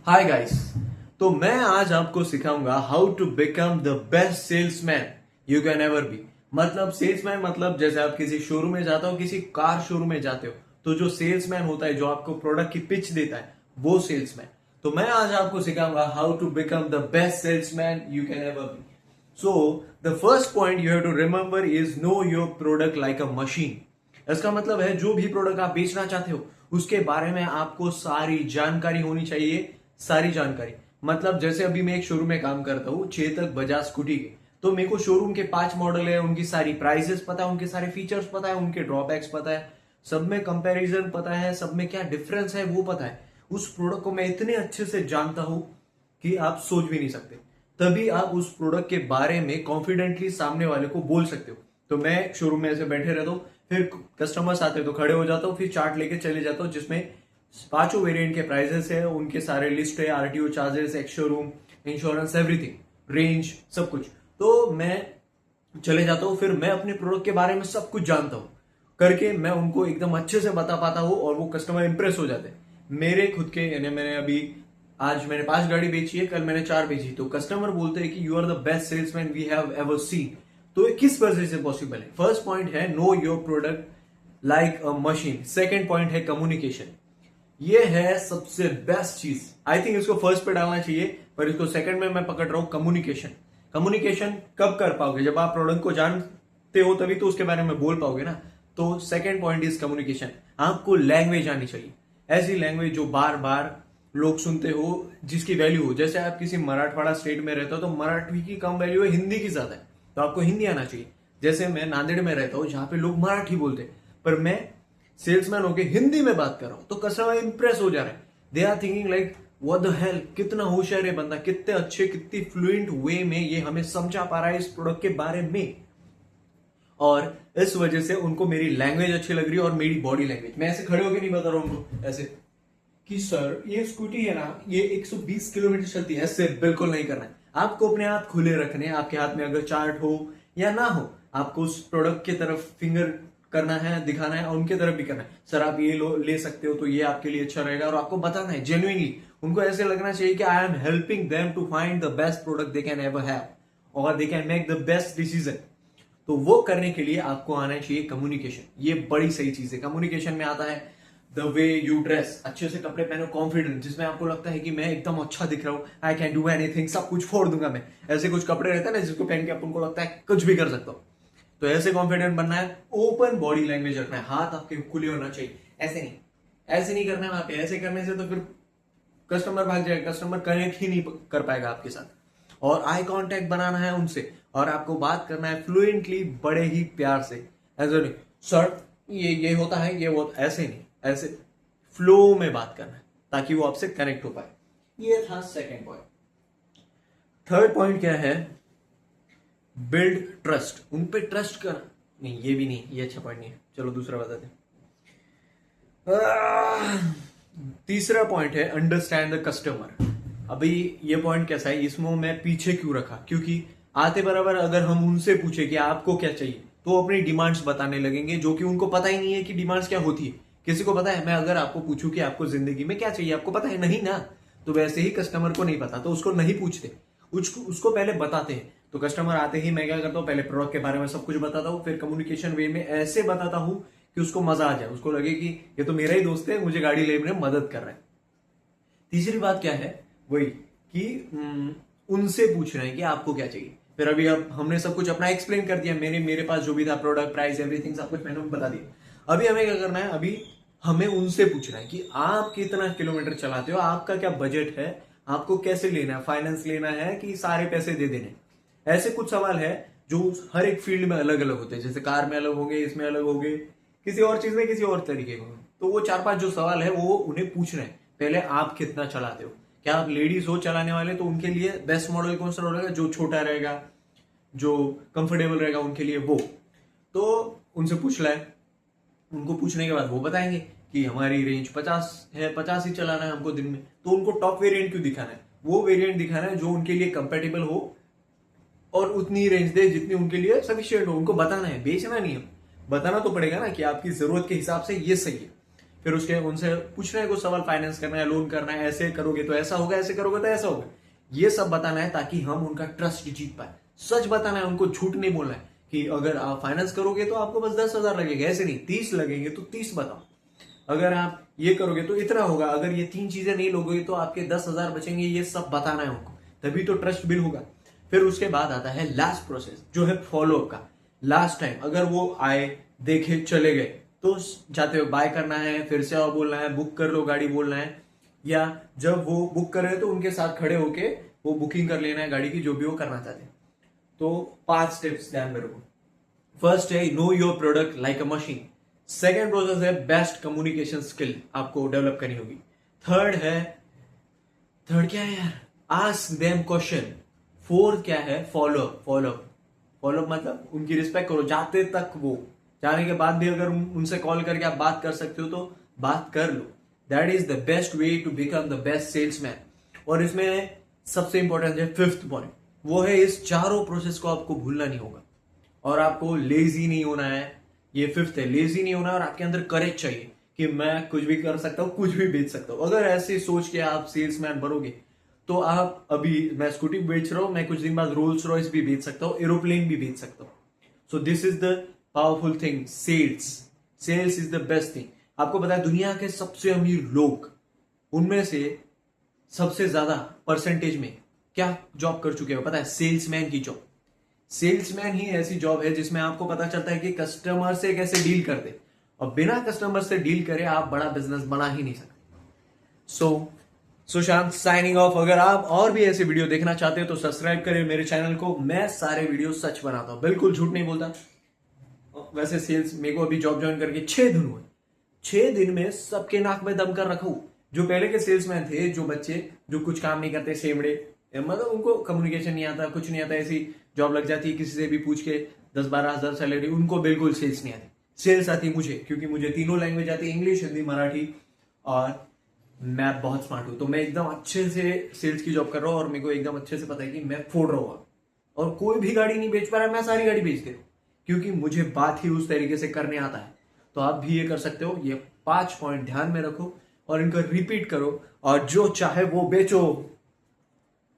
Hi guys. तो मैं आज आपको सिखाऊंगा how to become the best salesman you can ever be. मतलब सेल्समैन मतलब जैसे आप किसी शोरूम में जाते हो, किसी कार शोरूम में जाते हो, तो जो सेल्समैन होता है जो आपको प्रोडक्ट की पिच देता है वो सेल्समैन। तो मैं आज आपको सिखाऊंगा how to become the best salesman you can ever be. So the first point you have to remember is know your product like a machine. इसका मतलब है जो भी प्रोडक्ट आप बेचना चाहते हो उसके बारे में आपको सारी जानकारी होनी चाहिए। सारी जानकारी मतलब जैसे अभी मैं एक शोरूम में काम करता हूँ, चेतक बजाज स्कूटी के। तो मेरे को शोरूम के 5 मॉडल है, उनकी सारी प्राइसेस पता है, उनके सारे फीचर्स पता है, उनके ड्रॉबैक्स पता है, सब में कंपैरिजन पता है, सब में क्या डिफरेंस है वो पता है। उस प्रोडक्ट को मैं इतने अच्छे से जानता हूं कि आप सोच भी नहीं सकते। तभी आप उस प्रोडक्ट के बारे में कॉन्फिडेंटली सामने वाले को बोल सकते हो। तो मैं शोरूम में ऐसे बैठे रहता हूँ, फिर कस्टमर्स आते हैं तो खड़े हो जाता हूँ, फिर चार्ट लेके चले जाता हूँ जिसमें 5 वेरिएंट के प्राइसेस है, उनके सारे लिस्ट है, RTO charges, ex showroom, insurance, everything, range, सब कुछ। तो मैं चले जाता हूँ, फिर मैं अपने प्रोडक्ट के बारे में सब कुछ जानता हूँ करके मैं उनको एकदम अच्छे से बता पाता हूँ और वो कस्टमर इंप्रेस हो जाते हैं मेरे खुद के। यानी मैंने अभी आज मैंने 5 गाड़ी बेची है, कल मैंने 4 बेची, तो कस्टमर बोलते हैं कि you are the best salesman we have ever seen. तो ये किस वजह से पॉसिबल है? फर्स्ट पॉइंट है know your product like a machine. Second point है कम्युनिकेशन। ये है सबसे बेस्ट चीज। आई थिंक इसको फर्स्ट पे डालना चाहिए, पर इसको सेकंड में मैं पकड़ रहा हूं, कम्युनिकेशन। कम्युनिकेशन कब कर पाओगे? जब आप प्रोडक्ट को जानते हो तभी तो उसके बारे में बोल पाओगे ना। तो सेकंड पॉइंट इज कम्युनिकेशन। आपको लैंग्वेज आनी चाहिए, ऐसी लैंग्वेज जो बार बार लोग सुनते हो, जिसकी वैल्यू हो। जैसे आप किसी मराठवाड़ा स्टेट में रहते हो तो मराठी की कम वैल्यू है, हिंदी की ज्यादा है, तो आपको हिंदी आना चाहिए। जैसे मैं नांदेड़ में रहता हूं जहां पे लोग मराठी बोलते हैं, पर मैं सेल्समैन होके हिंदी में बात कर रहा हूं तो कस्टमर इंप्रेस हो जा रहे हैं। They are thinking like what the hell, कितना होशियार है बंदा, कितने अच्छे, कितनी फ्लुएंट वे में ये हमें समझा पा रहा है इस प्रोडक्ट के बारे में। और इस वजह से उनको मेरी लैंग्वेज अच्छी लग रही है और मेरी बॉडी लैंग्वेज। मैं ऐसे खड़े होकर नहीं बता रहा हूं उनको ऐसे कि सर ये स्कूटी है ना, ये 120 किलोमीटर चलती है, ऐसे बिल्कुल नहीं करना है। आपको अपने हाथ खुले रखने हैं। आपके हाथ में अगर चार्ट हो या ना हो, आपको उस प्रोडक्ट की तरफ फिंगर करना है, दिखाना है, और उनके तरफ भी करना है। सर आप ये ले सकते हो तो ये आपके लिए अच्छा रहेगा, और आपको बताना है जेन्युइनली। उनको ऐसे लगना चाहिए कि I am helping them to find the best product they can ever have और they can make the best decision. तो वो करने के लिए आपको आना चाहिए कम्युनिकेशन। ये बड़ी सही चीज है। कम्युनिकेशन में आता है द वे यू ड्रेस, अच्छे से कपड़े पहनो, कॉन्फिडेंट, जिसमें आपको लगता है कि मैं एकदम अच्छा दिख रहा हूं, आई कैन डू एनीथिंग, सब कुछ फोड़ दूंगा मैं। ऐसे कुछ कपड़े रहते हैं ना जिसको पहन के आपको लगता है कुछ भी कर सकता हूं। तो ऐसे कॉन्फिडेंट बनना है। ओपन बॉडी लैंग्वेज रखना है, हाथ आपके खुले होना चाहिए। ऐसे नहीं करना है वहां पे। ऐसे करने से तो फिर कस्टमर भाग जाएगा, कस्टमर कनेक्ट ही नहीं कर पाएगा आपके साथ। और आई कांटेक्ट बनाना है उनसे, और आपको बात करना है फ्लुएंटली, बड़े ही प्यार से। ऐसे नहीं सर ये होता है, ये वो, ऐसे नहीं, ऐसे फ्लो में बात करना है ताकि वो आपसे कनेक्ट हो पाए। ये था सेकंड पॉइंट। थर्ड पॉइंट क्या है? Build trust. उन पे ट्रस्ट कर। नहीं ये भी नहीं, ये अच्छा पॉइंट नहीं है, चलो दूसरा बताते हैं। तीसरा पॉइंट है अंडरस्टैंड द कस्टमर। अभी ये पॉइंट कैसा है, इसमें मैं पीछे क्यों रखा? क्योंकि आते बराबर अगर हम उनसे पूछे कि आपको क्या चाहिए, तो वो अपनी डिमांड्स बताने लगेंगे, जो कि उनको पता ही नहीं है कि डिमांड्स क्या होती है। किसी को पता है? मैं अगर आपको पूछूं कि आपको जिंदगी में क्या चाहिए, आपको पता है? नहीं ना। तो वैसे ही कस्टमर को नहीं पता, तो उसको नहीं पूछते, उसको पहले बताते हैं। तो कस्टमर आते ही मैं क्या करता हूँ, पहले प्रोडक्ट के बारे में सब कुछ बताता हूँ, फिर कम्युनिकेशन वे में ऐसे बताता हूँ कि उसको मजा आ जाए, उसको लगे कि ये तो मेरा ही दोस्त है, मुझे गाड़ी लेने में मदद कर रहा है। तीसरी बात क्या है? वही कि उनसे पूछ रहे हैं कि आपको क्या चाहिए। फिर अभी अब हमने सब कुछ अपना एक्सप्लेन कर दिया, मेरे पास जो भी था, प्रोडक्ट, प्राइस, एवरीथिंग, सब कुछ मैंने उनको बता दिया। अभी हमें क्या करना है? अभी हमें उनसे पूछना है कि आप कितना किलोमीटर चलाते हो, आपका क्या बजट है, आपको कैसे लेना है, फाइनेंस लेना है कि सारे पैसे दे देने। ऐसे कुछ सवाल है जो हर एक फील्ड में अलग अलग होते हैं। जैसे कार में अलग होंगे, इसमें अलग होंगे, किसी और चीज में किसी और तरीके को। तो वो 4-5 जो सवाल है वो उन्हें पूछ रहे हैं। पहले आप कितना चलाते हो, क्या आप लेडीज हो चलाने वाले, तो उनके लिए बेस्ट मॉडल कौन सा रहेगा, जो छोटा रहेगा, जो कंफर्टेबल रहेगा उनके लिए वो। तो उनसे पूछ लें। उनको पूछने के बाद वो बताएंगे कि हमारी रेंज 50 है, 50 ही चलाना है हमको दिन में। तो उनको टॉप वेरिएंट क्यों दिखाना है? वो वेरिएंट दिखाना है जो उनके लिए कंपेटेबल हो और उतनी रेंज दे जितनी उनके लिए सफिशियंट हो। उनको बताना है, बेचना नहीं है। बताना तो पड़ेगा ना कि आपकी जरूरत के हिसाब से ये सही है। फिर उसके उनसे पूछना है कुछ सवाल, फाइनेंस करना है, लोन करना है, ऐसे करोगे तो ऐसा होगा, ऐसे करोगे तो ऐसा होगा। ये सब बताना है ताकि हम उनका ट्रस्ट जीत पाए। सच बताना है उनको, झूठ नहीं बोलना है कि अगर आप फाइनेंस करोगे तो आपको बस 10,000 लगेगा, ऐसे नहीं, 30 लगेंगे तो 30 बताओ। अगर आप ये करोगे तो इतना होगा, अगर ये 3 चीजें नहीं लोगे तो आपके 10,000 बचेंगे, ये सब बताना है उनको, तभी तो ट्रस्ट बिल्ड होगा। फिर उसके बाद आता है लास्ट प्रोसेस जो है फॉलोअप का। लास्ट टाइम अगर वो आए, देखे, चले गए, तो जाते हो बाय करना है, फिर से और बोलना है बुक कर लो गाड़ी बोलना है, या जब वो बुक कर रहे हैं तो उनके साथ खड़े होके वो बुकिंग कर लेना है गाड़ी की, जो भी वो करना चाहते हैं। तो 5 स्टेप्स ध्यान में रखो। फर्स्ट है know your product like a machine. Second process है बेस्ट कम्युनिकेशन स्किल आपको डेवलप करनी होगी। थर्ड क्या है यार, आस्क देम क्वेश्चन। फोर्थ क्या है, फॉलोअप मतलब उनकी रिस्पेक्ट करो जाते तक, वो जाने के बाद भी अगर उनसे कॉल करके आप बात कर सकते हो तो बात कर लो। That is the best way to become the best salesman. और इसमें सबसे इंपॉर्टेंट है 5th पॉइंट, वो है इस चारों प्रोसेस को आपको भूलना नहीं होगा और आपको लेजी नहीं होना है। ये 5th है, लेजी नहीं होना, और आपके अंदर करेज चाहिए कि मैं कुछ भी कर सकता हूं, कुछ भी बेच सकता हूं। अगर ऐसे सोच के आप सेल्समैन बनोगे तो आप, अभी मैं स्कूटी बेच रहा हूं, मैं कुछ दिन बाद रोल्स रॉयस भी बेच सकता हूं, एरोप्लेन भी बेच सकता हूं। So this is the powerful thing, sales is the best thing. आपको पता है दुनिया के सबसे अमीर लोग, उनमें से सबसे ज्यादा परसेंटेज में क्या जॉब कर चुके हो पता है, सेल्समैन की जॉब। सेल्समैन ही ऐसी जॉब है जिसमें आपको पता चलता है कि कस्टमर से कैसे डील करते, और बिना कस्टमर से डील करे आप बड़ा बिजनेस बना ही नहीं सकते। सो सुशांत साइनिंग ऑफ। अगर आप और भी ऐसे वीडियो देखना चाहते हो तो सब्सक्राइब करें मेरे चैनल को। मैं सारे वीडियो सच बनाता हूं, बिल्कुल झूठ नहीं बोलता। वैसे सेल्स मेरे को अभी जॉब ज्वाइन करके 6 दिन हुए, 6 दिन में सबके नाक में दम कर रखा हूं। जो पहले के सेल्समैन थे, जो बच्चे जो कुछ काम नहीं करते, सेमड़े, मतलब उनको कम्युनिकेशन नहीं आता, कुछ नहीं आता, ऐसी जॉब लग जाती है किसी से भी पूछ के 10-12 हजार सैलरी, उनको बिल्कुल सेल्स नहीं आती। सेल्स आती मुझे, क्योंकि मुझे तीनों लैंग्वेज आती है, इंग्लिश, हिंदी, मराठी, और मैं बहुत स्मार्ट हूं। तो मैं एकदम अच्छे से सेल्स की जॉब कर रहा हूँ और मेरे को एकदम अच्छे से पता है कि मैं फोड़ रहा हूँ, और कोई भी गाड़ी नहीं बेच पा रहा है, मैं सारी गाड़ी बेच दे रहा हूँ, क्योंकि मुझे बात ही उस तरीके से करने आता है। तो आप भी ये कर सकते हो। ये 5 पॉइंट ध्यान में रखो और इनको रिपीट करो, और जो चाहे वो बेचो।